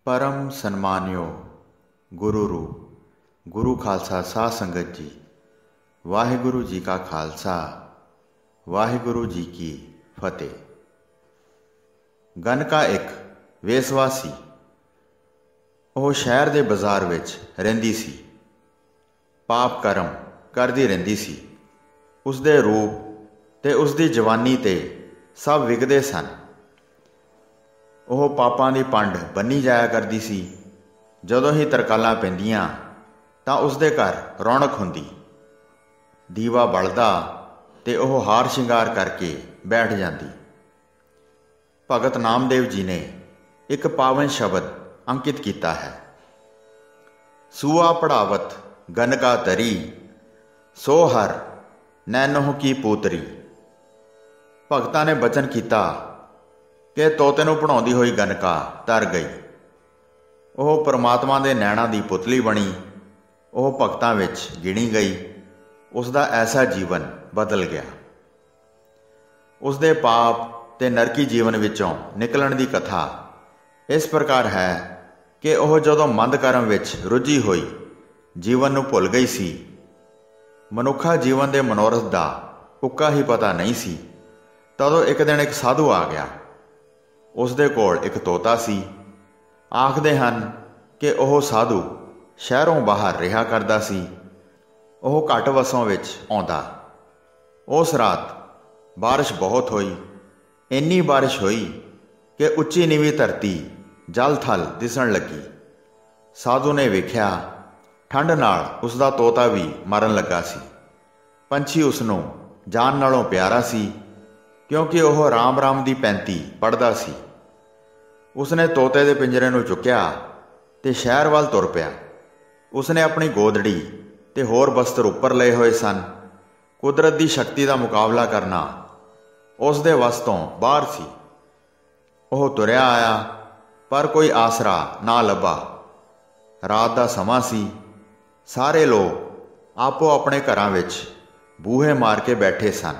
परम सन्मानियो गुरु रूप गुरु खालसा साध संगत जी, वाहिगुरु जी का खालसा वाहिगुरु जी की फतेह। गनका एक वेसवा सी। ਉਹ ਸ਼ਹਿਰ ਦੇ ਬਾਜ਼ਾਰ ਵਿੱਚ ਰਹਿੰਦੀ ਸੀ। ਪਾਪ ਕਰਮ ਕਰਦੀ ਰਹਿੰਦੀ ਸੀ। ਉਸਦੇ ਰੂਪ ਤੇ ਉਸਦੀ ਜਵਾਨੀ ਤੇ ਸਭ ਵਿਕਦੇ ਸਨ। ਉਹ ਪਾਪਾਂ ਦੀ ਪੰਡ ਬੰਨੀ ਜਾਇਆ ਕਰਦੀ ਸੀ। ਜਦੋਂ ਹੀ ਤਰਕਾਲਾਂ ਪੈਂਦੀਆਂ ਤਾਂ ਉਸਦੇ ਘਰ ਰੌਣਕ ਹੁੰਦੀ। ਦੀਵਾ ਬਲਦਾ ਤੇ ਉਹ ਹਾਰ ਸ਼ਿੰਗਾਰ ਕਰਕੇ ਬੈਠ ਜਾਂਦੀ। ਭਗਤ ਨਾਮਦੇਵ ਜੀ ਨੇ ਇੱਕ ਪਾਵਨ ਸ਼ਬਦ अंकित किया है। सूआ पढ़ावत गनका तरी, सो हर नैनोह की पूतरी। भगतां ने बचन किया कि तोते नूं पढ़ाउंदी होई गनका तर गई। ਉਹ परमात्मा दे नैणा दी पुतली बनी। ਉਹ भगतां विच गिणी गई। उसदा ऐसा जीवन बदल गया। उसदे पाप ते नरकी जीवन विचों निकलण दी कथा इस प्रकार है कि ਉਹ ਜਦੋਂ ਮੰਦ ਕਰਮ ਵਿੱਚ ਰੁੱਝੀ ਹੋਈ ਜੀਵਨ ਨੂੰ ਭੁੱਲ ਗਈ ਸੀ। ਮਨੁੱਖਾ ਜੀਵਨ ਦੇ ਮਨੋਰਥ ਦਾ ਉੱਕਾ ਹੀ ਪਤਾ ਨਹੀਂ ਸੀ। ਤਦੋਂ ਇੱਕ ਦਿਨ ਇੱਕ ਸਾਧੂ ਆ ਗਿਆ। ਉਸ ਦੇ ਕੋਲ ਇੱਕ ਤੋਤਾ ਸੀ। ਆਖਦੇ ਹਨ ਕਿ ਉਹ ਸਾਧੂ ਸ਼ਹਿਰੋਂ ਬਾਹਰ ਰਿਹਾ ਕਰਦਾ ਸੀ। ਉਹ ਘੱਟ ਵਸੋਂ ਵਿੱਚ ਆਉਂਦਾ। ਉਸ ਰਾਤ ਬਾਰਿਸ਼ ਬਹੁਤ ਹੋਈ। ਇੰਨੀ ਬਾਰਿਸ਼ ਹੋਈ ਕਿ ਉੱਚੀ ਨੀਵੀਂ ਧਰਤੀ ਜਲ ਥਲ ਦਿਸਣ ਲੱਗੀ। ਸਾਧੂ ਨੇ ਵੇਖਿਆ ਠੰਡ ਨਾਲ ਉਸਦਾ ਤੋਤਾ ਵੀ ਮਰਨ ਲੱਗਾ ਸੀ। ਪੰਛੀ ਉਸਨੂੰ ਜਾਨ ਨਾਲੋਂ ਪਿਆਰਾ ਸੀ ਕਿਉਂਕਿ ਉਹ ਰਾਮ ਰਾਮ ਦੀ ਪੈਂਤੀ ਪੜ੍ਹਦਾ ਸੀ। ਉਸਨੇ ਤੋਤੇ ਦੇ ਪਿੰਜਰੇ ਨੂੰ ਚੁੱਕਿਆ ਤੇ ਸ਼ਹਿਰ ਵੱਲ ਤੁਰ ਪਿਆ। ਉਸਨੇ ਆਪਣੀ ਗੋਦੜੀ ਤੇ ਹੋਰ ਬਸਤਰ ਉੱਪਰ ਲਏ ਹੋਏ ਸਨ। ਕੁਦਰਤ ਦੀ ਸ਼ਕਤੀ ਦਾ ਮੁਕਾਬਲਾ ਕਰਨਾ ਉਸ ਦੇ ਵੱਸ ਤੋਂ ਬਾਹਰ ਸੀ। ਉਹ ਤੁਰਿਆ ਆਇਆ ਪਰ ਕੋਈ ਆਸਰਾ ਨਾ ਲੱਭਾ। ਰਾਤ ਦਾ ਸਮਾਂ ਸੀ। ਸਾਰੇ ਲੋਕ ਆਪੋ ਆਪਣੇ ਘਰਾਂ ਵਿੱਚ ਬੂਹੇ ਮਾਰ ਕੇ ਬੈਠੇ ਸਨ।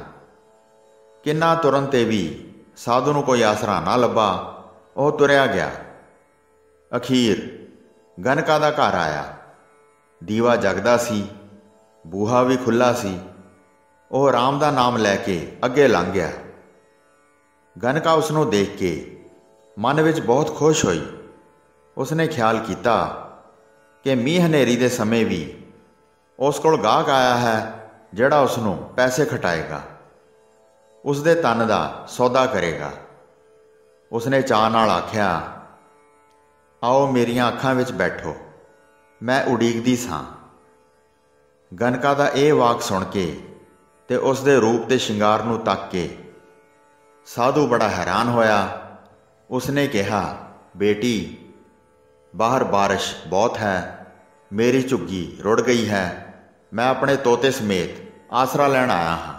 ਕਿੰਨਾ ਤੁਰਨ 'ਤੇ ਵੀ ਸਾਧੂ ਨੂੰ ਕੋਈ ਆਸਰਾ ਨਾ ਲੱਭਾ। ਉਹ ਤੁਰਿਆ ਗਿਆ। ਅਖੀਰ ਗਨਕਾ ਦਾ ਘਰ ਆਇਆ। ਦੀਵਾ ਜਗਦਾ ਸੀ। ਬੂਹਾ ਵੀ ਖੁੱਲ੍ਹਾ ਸੀ। ਉਹ ਰਾਮ ਦਾ ਨਾਮ ਲੈ ਕੇ ਅੱਗੇ ਲੰਘ ਗਿਆ। ਗਨਕਾ ਉਸ ਨੂੰ ਦੇਖ ਕੇ ਮਨ ਵਿੱਚ ਬਹੁਤ ਖੁਸ਼ ਹੋਈ। ਉਸਨੇ ਖਿਆਲ ਕੀਤਾ ਕਿ ਮੀਂਹ ਹਨੇਰੀ ਦੇ ਸਮੇਂ ਵੀ ਉਸ ਕੋਲ ਗਾਹਕ ਆਇਆ ਹੈ ਜਿਹੜਾ ਉਸ ਨੂੰ ਪੈਸੇ ਖਟਾਏਗਾ, ਉਸ ਦੇ ਤਨ ਦਾ ਸੌਦਾ ਕਰੇਗਾ। ਉਸਨੇ ਚਾਅ ਨਾਲ ਆਖਿਆ, ਆਓ ਮੇਰੀਆਂ ਅੱਖਾਂ ਵਿੱਚ ਬੈਠੋ, ਮੈਂ ਉਡੀਕਦੀ ਸਾਂ। ਗਨਕਾ ਦਾ ਇਹ ਵਾਕ ਸੁਣ ਕੇ ਤੇ ਉਸ ਦੇ ਰੂਪ ਤੇ ਸ਼ਿੰਗਾਰ ਨੂੰ ਤੱਕ ਕੇ ਸਾਧੂ ਬੜਾ ਹੈਰਾਨ ਹੋਇਆ। उसने कहा, बेटी बाहर बारिश बहुत है, मेरी झुग्गी रुड़ गई है, मैं अपने तोते समेत आसरा लैण आया हाँ।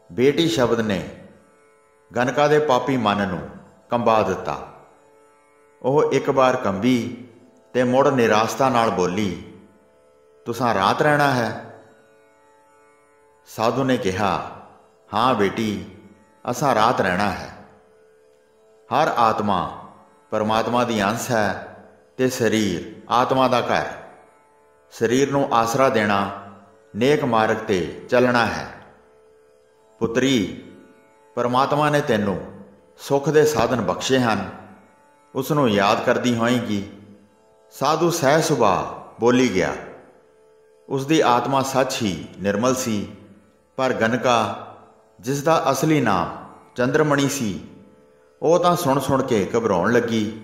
बेटी शब्द ने गनका दे पापी मन नूं कंबा दिता। ਉਹ ਇੱਕ ਵਾਰ ਕੰਬੀ ਤੇ ਮੁੜ ਨਿਰਾਸ਼ਤਾ ਨਾਲ ਬੋਲੀ, ਤੁਸਾਂ ਰਾਤ ਰਹਿਣਾ ਹੈ? ਸਾਧੂ ਨੇ ਕਿਹਾ, ਹਾਂ ਬੇਟੀ, ਅਸਾਂ ਰਾਤ ਰਹਿਣਾ ਹੈ। ਹਰ ਆਤਮਾ ਪਰਮਾਤਮਾ ਦੀ ਅੰਸ਼ ਹੈ ਤੇ ਸਰੀਰ ਆਤਮਾ ਦਾ ਘਰ। ਸਰੀਰ ਨੂੰ ਆਸਰਾ ਦੇਣਾ, ਨੇਕ ਮਾਰਗ ਤੇ ਚੱਲਣਾ ਹੈ। ਪੁੱਤਰੀ, ਪਰਮਾਤਮਾ ਨੇ ਤੈਨੂੰ ਸੁੱਖ ਦੇ ਸਾਧਨ ਬਖਸ਼ੇ ਹਨ, ਉਸ ਨੂੰ ਯਾਦ ਕਰਦੀ ਹੋਏਗੀ। ਸਾਧੂ ਸਹਿ ਸੁਭਾਅ ਬੋਲੀ ਗਿਆ। ਉਸ ਦੀ ਆਤਮਾ ਸੱਚ ਹੀ ਨਿਰਮਲ ਸੀ। ਪਰ ਗਨਕਾ, ਜਿਸ ਦਾ ਅਸਲੀ ਨਾਮ ਚੰਦਰਮਣੀ ਸੀ, ਉਹ ਤਾਂ ਸੁਣ ਕੇ ਘਬਰਾਉਣ ਲੱਗੀ।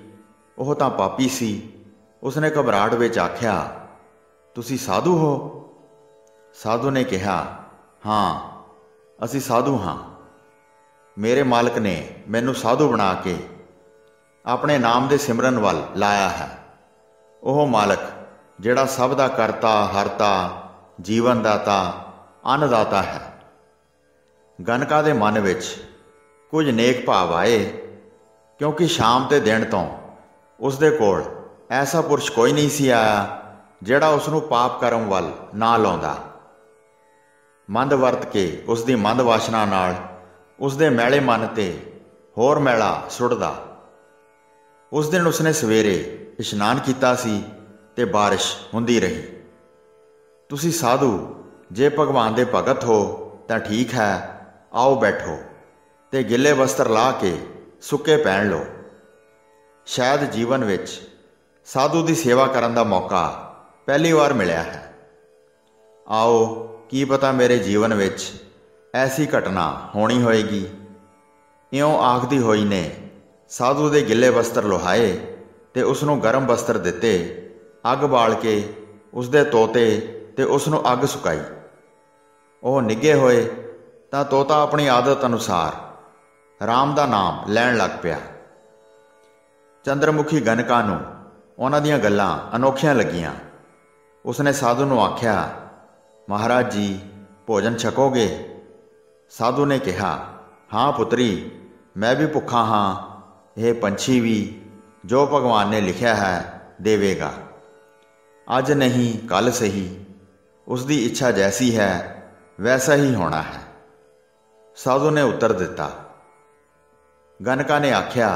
ਉਹ ਤਾਂ ਪਾਪੀ ਸੀ। ਉਸਨੇ ਘਬਰਾਹਟ ਵਿੱਚ ਆਖਿਆ, ਤੁਸੀਂ ਸਾਧੂ ਹੋ? ਸਾਧੂ ਨੇ ਕਿਹਾ, ਹਾਂ, ਅਸੀਂ ਸਾਧੂ ਹਾਂ। ਮੇਰੇ ਮਾਲਕ ਨੇ ਮੈਨੂੰ ਸਾਧੂ ਬਣਾ ਕੇ ਆਪਣੇ ਨਾਮ ਦੇ ਸਿਮਰਨ ਵੱਲ ਲਾਇਆ ਹੈ। ਉਹ ਮਾਲਕ ਜਿਹੜਾ ਸਭ ਦਾ ਕਰਤਾ, ਹਰਤਾ, ਜੀਵਨ ਦਾਤਾ, ਅੰਨਦਾਤਾ ਹੈ। ਗਨਕਾ ਦੇ ਮਨ ਵਿੱਚ ਕੁਝ ਨੇਕ ਭਾਵ ਆਏ ਕਿਉਂਕਿ ਸ਼ਾਮ ਤੇ ਦਿਨ ਤੋਂ ਉਸ ਦੇ ਕੋਲ ਐਸਾ ਪੁਰਸ਼ ਕੋਈ ਨਹੀਂ ਸੀ ਆਇਆ ਜਿਹੜਾ ਉਸ ਨੂੰ ਪਾਪ ਕਰਮ ਵੱਲ ਨਾ ਲਾਉਂਦਾ। ਮੰਦ ਵਰਤ ਕੇ ਉਸ ਦੀ ਮੰਦ ਵਾਸ਼ਨਾ ਨਾਲ ਉਸ ਦੇ ਮੈਲੇ ਮਨ 'ਤੇ ਹੋਰ ਮੈਲਾ ਸੁੱਟਦਾ। उस दिन उसने सवेरे इशनान किया सी ते बारिश हुंदी रही। तुसी साधु जे भगवान दे भगत हो तां ठीक है, आओ बैठो ते गिले वस्त्र ला के सुक्के पहन लो। शायद जीवन विच साधु की सेवा करन दा मौका पहली बार मिलिया है। आओ, की पता मेरे जीवन विच ऐसी घटना होनी होएगी। इउं आखदी होई ने साधु दे गिले वस्त्र लोहाए ते उसनूं गर्म वस्त्र दिते, अग बाल के उसदे तोते ते उसनूं अग सुकाई। ਉਹ ਨਿੱਘੇ ਹੋਏ ਤਾਂ ਤੋਤਾ ਆਪਣੀ ਆਦਤ ਅਨੁਸਾਰ ਰਾਮ ਦਾ ਨਾਮ ਲੈਣ ਲੱਗ ਪਿਆ। ਚੰਦਰਮੁਖੀ ਗਨਕਾ ਨੂੰ ਉਹਨਾਂ ਦੀਆਂ ਗੱਲਾਂ ਅਨੋਖੀਆਂ ਲੱਗੀਆਂ। ਉਸਨੇ ਸਾਧੂ ਨੂੰ ਆਖਿਆ, ਮਹਾਰਾਜ ਜੀ ਭੋਜਨ ਛਕੋਗੇ? ਸਾਧੂ ਨੇ ਕਿਹਾ, ਹਾਂ ਪੁੱਤਰੀ, ਮੈਂ ਵੀ ਭੁੱਖਾ ਹਾਂ। ਇਹ ਪੰਛੀ ਵੀ ਜੋ ਭਗਵਾਨ ਨੇ ਲਿਖਿਆ ਹੈ ਦੇਵੇਗਾ। ਅੱਜ ਨਹੀਂ ਕੱਲ ਸਹੀ, ਉਸ ਦੀ ਇੱਛਾ ਜੈਸੀ ਹੈ वैसा ही होना है। साधु ने उत्तर दिता। गनका ने आख्या,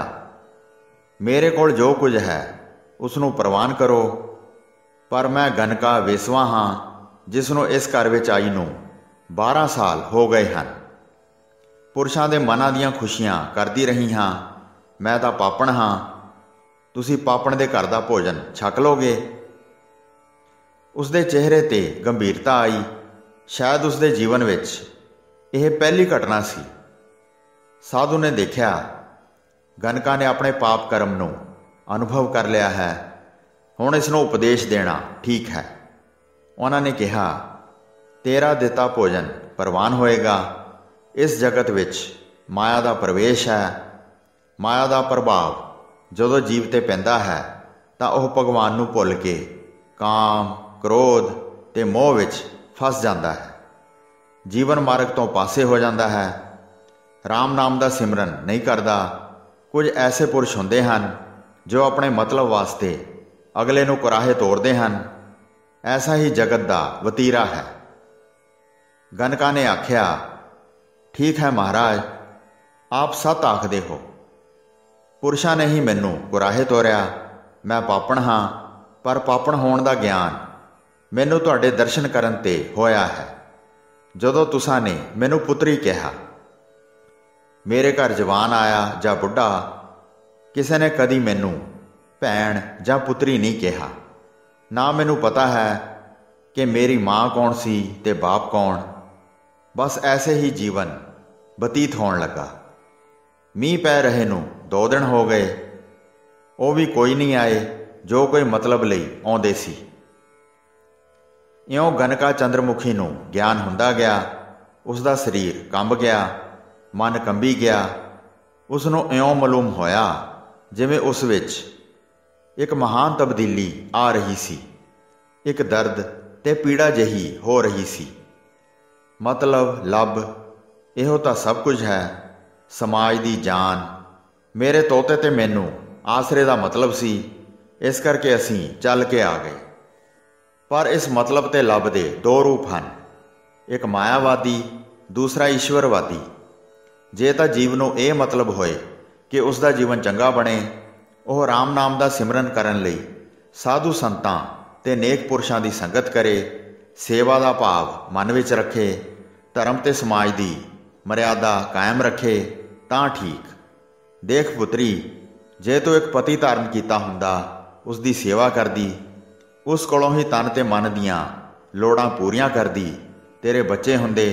मेरे कोल जो कुछ है उसनूं प्रवान करो, पर मैं गनका वेसवा हाँ जिसनूं इस घर विच आई नूं 12 साल हो गए हैं। पुरुषां दे मनां दीआं खुशियां करदी रही हाँ। मैं तां पापण हाँ, तुसीं पापण दे घर दा भोजन छक लोगे? उसदे चेहरे ते गंभीरता आई। शायद उसके जीवन विच यह पहली घटना सी। साधु ने देखा गनका ने अपने पाप कर्म नूं अनुभव कर लिया है, हुण इसनूं उपदेश देना ठीक है। उन्होंने कहा, तेरा दिता भोजन प्रवान होएगा। इस जगत विच माया का प्रवेश है। माया का प्रभाव जदों जीव ते पैंदा है तां ओह भगवान नूं भुल के काम, क्रोध ते मोह विच फस जाता है, जीवन मार्ग तो पासे हो जाता है। राम नाम का सिमरन नहीं करता। कुछ ऐसे पुरुष होंदे हन जो अपने मतलब वास्ते अगले नूं कुराहे तोड़ते हैं। ऐसा ही जगत का वतीरा है। गनका ने आख्या, ठीक है महाराज, आप सत आखदे हो। पुरुषां ने ही मैनू कुराहे तोड़िया। मैं पापण हाँ, पर पापण होण दा ज्ञान मैनू तुहाडे दर्शन करन ते होया है। जदों तुसां ने मैनू पुत्री कहा, मेरे घर जवान आया जां बुढ़ा, किसी ने कदी मैनू भैण जां पुत्री नहीं कहा। ना मैनू पता है कि मेरी माँ कौन सी ते बाप कौन। बस ऐसे ही जीवन बतीत होण लगा। मीह पै रहे नूं 2 दिन हो गए, वो भी कोई नहीं आए जो कोई मतलब लई आउंदे सी। इउं गनका चंद्रमुखी नूं ज्ञान हुंदा गया। उसका शरीर कंब गया, मन कंबी गया। उसनूं इउं मालूम होया जिवें उस विच एक महान तब्दीली आ रही सी। एक दर्द ते पीड़ा जही हो रही सी। मतलब लब इहो तां सब कुछ है। समाज दी जान मेरे तोते ते मैनू आसरे दा मतलब सी। इस करके असीं चल के आ गए। पर इस मतलब ते लब दे 2 रूप हैं, एक मायावादी, दूसरा ईश्वरवादी। जे तां जीव नूं इह मतलब होए कि उसका जीवन चंगा बने, ਉਹ राम नाम का सिमरन करन लई साधु संतां ते नेक पुरुषां दी संगत करे, सेवा का भाव मन विच रखे, धर्म ते समाज की मर्यादा कायम रखे तां ठीक। देख पुत्री, जे तू एक पति धारण कीता हुंदा, उसकी सेवा करदी, उस कोलों ही तन ते मन दियां लोड़ां पूरियां करदी, तेरे बच्चे हुंदे,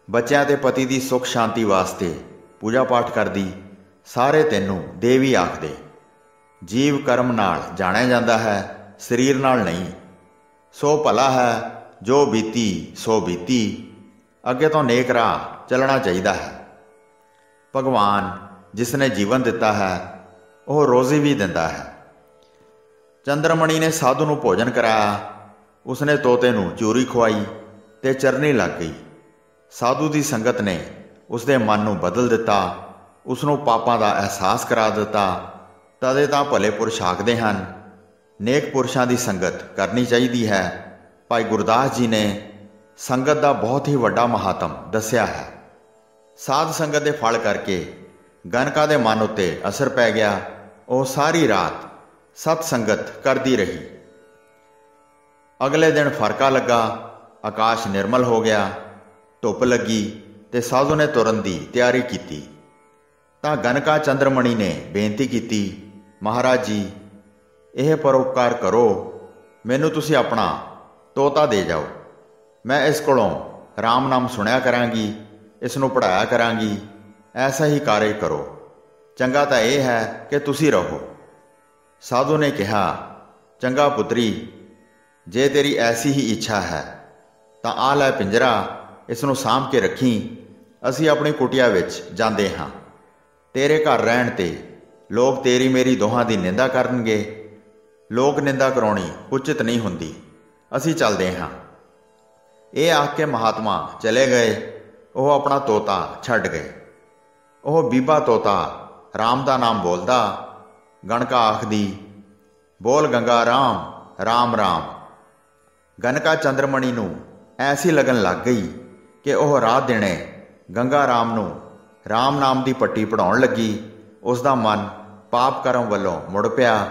बच्चों ते पति की सुख शांति वास्ते पूजा पाठ करदी, सारे तैनूं देवी आखदे। जीव कर्म नाल जाणिया जाता है, शरीर नाल नहीं। सो भला है जो बीती सो बीती, अगे तो नेक राह चलना चाहिए है। भगवान जिसने जीवन दिता है वह रोज़ी भी दिंदा है। चंद्रमणि ने साधु नूं भोजन कराया। उसने तोते नूं चूरी खुआई ते चरनी लग गई। साधु की संगत ने उसके मन नूं बदल दिता, उसनूं पापां दा एहसास करा दिता। तदे तां भले पुरुष आखदे हन, नेक पुरुषां की संगत करनी चाहिए है। भाई गुरदास जी ने संगत का बहुत ही वड्डा महात्म दस्या है। साध संगत के फल करके गनका के मन उत्ते असर पै गया। ਉਹ ਸਾਰੀ ਰਾਤ ਸਤ ਸੰਗਤ ਕਰਦੀ ਰਹੀ। ਅਗਲੇ ਦਿਨ ਫਰਕਾ ਲੱਗਾ, ਆਕਾਸ਼ ਨਿਰਮਲ ਹੋ ਗਿਆ, ਧੁੱਪ ਲੱਗੀ ਤੇ ਸਾਧੂ ਨੇ ਤੁਰਨ ਦੀ ਤਿਆਰੀ ਕੀਤੀ ਤਾਂ ਗਨਕਾ ਚੰਦਰਮਣੀ ਨੇ ਬੇਨਤੀ ਕੀਤੀ, ਮਹਾਰਾਜ ਜੀ, ਇਹ ਪਰਉਪਕਾਰ ਕਰੋ, ਮੈਨੂੰ ਤੁਸੀਂ ਆਪਣਾ ਤੋਤਾ ਦੇ ਜਾਓ। ਮੈਂ ਇਸ ਕੋਲੋਂ ਰਾਮ ਨਾਮ ਸੁਣਿਆ ਕਰਾਂਗੀ, ਇਸ ਨੂੰ ਪੜ੍ਹਾਇਆ ਕਰਾਂਗੀ। ਐਸਾ ਹੀ ਕਾਰਜ ਕਰੋ। ਚੰਗਾ ਤਾਂ ਇਹ ਹੈ ਕਿ ਤੁਸੀਂ ਰਹੋ। ਸਾਧੂ ਨੇ ਕਿਹਾ, ਚੰਗਾ ਪੁੱਤਰੀ, ਜੇ ਤੇਰੀ ਐਸੀ ਹੀ ਇੱਛਾ ਹੈ ਤਾਂ ਆ ਲੈ ਪਿੰਜਰਾ, ਇਸ ਨੂੰ ਸਾਂਭ ਕੇ ਰੱਖੀ। ਅਸੀਂ ਆਪਣੀ ਕੁਟੀਆ ਵਿੱਚ ਜਾਂਦੇ ਹਾਂ। ਤੇਰੇ ਘਰ ਰਹਿਣ ਤੇ ਲੋਕ ਤੇਰੀ ਮੇਰੀ ਦੋਹਾਂ ਦੀ ਨਿੰਦਾ ਕਰਨਗੇ। ਲੋਕ ਨਿੰਦਾ ਕਰਾਉਣੀ ਉਚਿਤ ਨਹੀਂ ਹੁੰਦੀ। ਅਸੀਂ ਚੱਲਦੇ ਹਾਂ। ਇਹ ਆਖ ਕੇ ਮਹਾਤਮਾ ਚਲੇ ਗਏ। ਉਹ ਆਪਣਾ ਤੋਤਾ ਛੱਡ ਗਏ। ਉਹ ਬੀਬਾ ਤੋਤਾ ਰਾਮ ਦਾ ਨਾਮ ਬੋਲਦਾ। ਗਣਕਾ ਆਖਦੀ, ਬੋਲ ਗੰਗਾ ਰਾਮ, ਰਾਮ ਰਾਮ। ਗਨਕਾ ਚੰਦਰਮਣੀ ਨੂੰ ਐਸੀ ਲਗਨ ਲੱਗ ਗਈ ਕਿ ਉਹ ਰਾਤ ਦਿਨੇ ਗੰਗਾ ਰਾਮ ਨੂੰ ਰਾਮ ਨਾਮ ਦੀ ਪੱਟੀ ਪੜ੍ਹਾਉਣ ਲੱਗੀ। ਉਸ ਦਾ ਮਨ ਪਾਪ ਕਰਮ ਵੱਲੋਂ ਮੁੜ ਪਿਆ।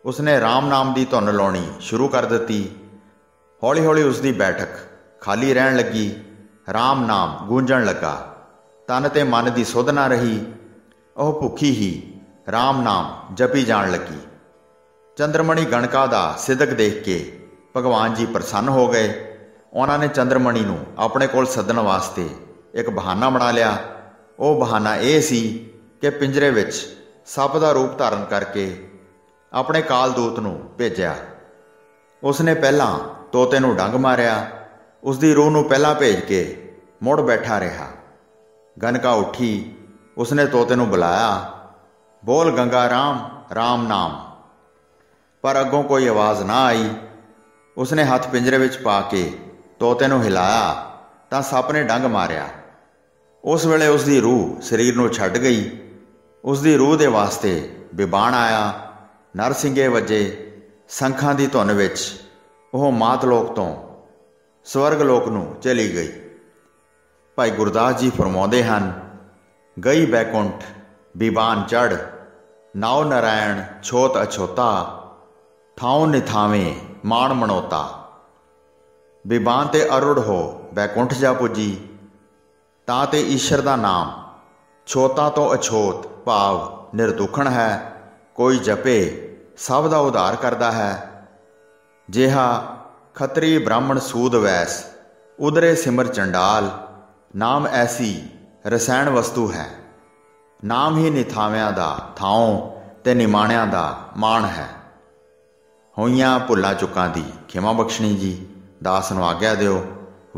ਉਸਨੇ ਰਾਮ ਨਾਮ ਦੀ ਧੁਨ ਲਾਉਣੀ ਸ਼ੁਰੂ ਕਰ ਦਿੱਤੀ। ਹੌਲੀ ਹੌਲੀ ਉਸ ਦੀ ਬੈਠਕ ਖਾਲੀ ਰਹਿਣ ਲੱਗੀ। ਰਾਮ ਨਾਮ ਗੂੰਜਣ ਲੱਗਾ। ਤਨ ਤੇ ਮਨ ਦੀ ਸੁੱਧ ਨਾ ਰਹੀ। ਉਹ ਭੁੱਖੀ ਹੀ ਰਾਮ ਨਾਮ ਜਪੀ ਜਾਣ ਲੱਗੀ। ਚੰਦਰਮਣੀ ਗਣਕਾ ਦਾ ਸਿਦਕ ਦੇਖ ਕੇ ਭਗਵਾਨ ਜੀ ਪ੍ਰਸੰਨ ਹੋ ਗਏ। ਉਹਨਾਂ ਨੇ ਚੰਦਰਮਣੀ ਨੂੰ ਆਪਣੇ ਕੋਲ ਸੱਦਣ ਵਾਸਤੇ ਇੱਕ ਬਹਾਨਾ ਬਣਾ ਲਿਆ। ਉਹ ਬਹਾਨਾ ਇਹ ਸੀ ਕਿ ਪਿੰਜਰੇ ਵਿੱਚ ਸੱਪ ਦਾ ਰੂਪ ਧਾਰਨ ਕਰਕੇ ਆਪਣੇ ਕਾਲਦੂਤ ਨੂੰ ਭੇਜਿਆ। ਉਸਨੇ ਪਹਿਲਾਂ ਤੋਤੇ ਨੂੰ ਡੰਗ ਮਾਰਿਆ। ਉਸਦੀ ਰੂਹ ਨੂੰ ਪਹਿਲਾਂ ਭੇਜ ਕੇ ਮੁੜ ਬੈਠਾ ਰਿਹਾ। ਗਨਕਾ ਉੱਠੀ। ਉਸਨੇ ਤੋਤੇ ਨੂੰ ਬੁਲਾਇਆ, ਬੋਲ ਗੰਗਾ ਰਾਮ, ਰਾਮ ਨਾਮ। ਪਰ ਅੱਗੋਂ ਕੋਈ ਆਵਾਜ਼ ਨਾ ਆਈ। ਉਸਨੇ ਹੱਥ ਪਿੰਜਰੇ ਵਿੱਚ ਪਾ ਕੇ ਤੋਤੇ ਨੂੰ ਹਿਲਾਇਆ ਤਾਂ ਸੱਪ ਨੇ ਡੰਗ ਮਾਰਿਆ। ਉਸ ਵੇਲੇ ਉਸਦੀ ਰੂਹ ਸਰੀਰ ਨੂੰ ਛੱਡ ਗਈ। ਉਸਦੀ ਰੂਹ ਦੇ ਵਾਸਤੇ ਬਿਬਾਨ ਆਇਆ। ਨਰਸਿੰਗੇ ਵੱਜੇ। ਸੰਖਾਂ ਦੀ ਧੁਨ ਵਿੱਚ ਉਹ ਮਾਤਲੋਕ ਤੋਂ ਸਵਰਗ ਲੋਕ ਨੂੰ ਚਲੀ ਗਈ। ਭਾਈ ਗੁਰਦਾਸ ਜੀ ਫਰਮਾਉਂਦੇ ਹਨ, ਗਈ ਬੈਕੁੰਠ ਬਿਬਾਨ ਚੜ੍ਹ, ਨਾਉ ਨਰਾਇਣ ਛੋਤ ਅਛੋਤਾ, ਠਾਉ ਨਿਥਾਵੇਂ ਮਾਣ ਮਣੋਤਾ। ਬਿਬਾਨ ਤੇ ਅਰੁੜ ਹੋ ਬੈਕੁੰਠ ਜਾ ਪੁੱਜੀ। ਤਾਂ ਤੇ ਈਸ਼ਰ ਦਾ ਨਾਮ ਛੋਤਾ ਤੋਂ ਅਛੋਤ ਭਾਵ ਨਿਰਦੁਖਣ ਹੈ। ਕੋਈ ਜਪੇ ਸਭ ਦਾ ਉਧਾਰ ਕਰਦਾ ਹੈ। ਜਿਹਾ ਖੱਤਰੀ ਬ੍ਰਾਹਮਣ ਸੂਦ ਵੈਸ, ਉਦਰੇ ਸਿਮਰ ਚੰਡਾਲ। ਨਾਮ ਐਸੀ ਰਸਾਇਣ ਵਸਤੂ ਹੈ। ਨਾਮ ਹੀ ਨਿਥਾਵਿਆਂ ਦਾ ਥਾਉ ਤੇ ਨਿਮਾਣਿਆਂ ਦਾ ਮਾਣ ਹੈ। ਹੋਈਆਂ ਭੁੱਲਾਂ ਚੁੱਕਾਂ ਦੀ ਖਿਮਾ ਬਖਸ਼ਣੀ ਜੀ। ਦਾਸ ਨੂੰ ਆਗਿਆ ਦਿਓ।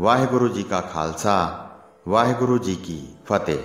ਵਾਹਿਗੁਰੂ ਜੀ ਕਾ ਖਾਲਸਾ, ਵਾਹਿਗੁਰੂ ਜੀ ਕੀ ਫਤਿਹ।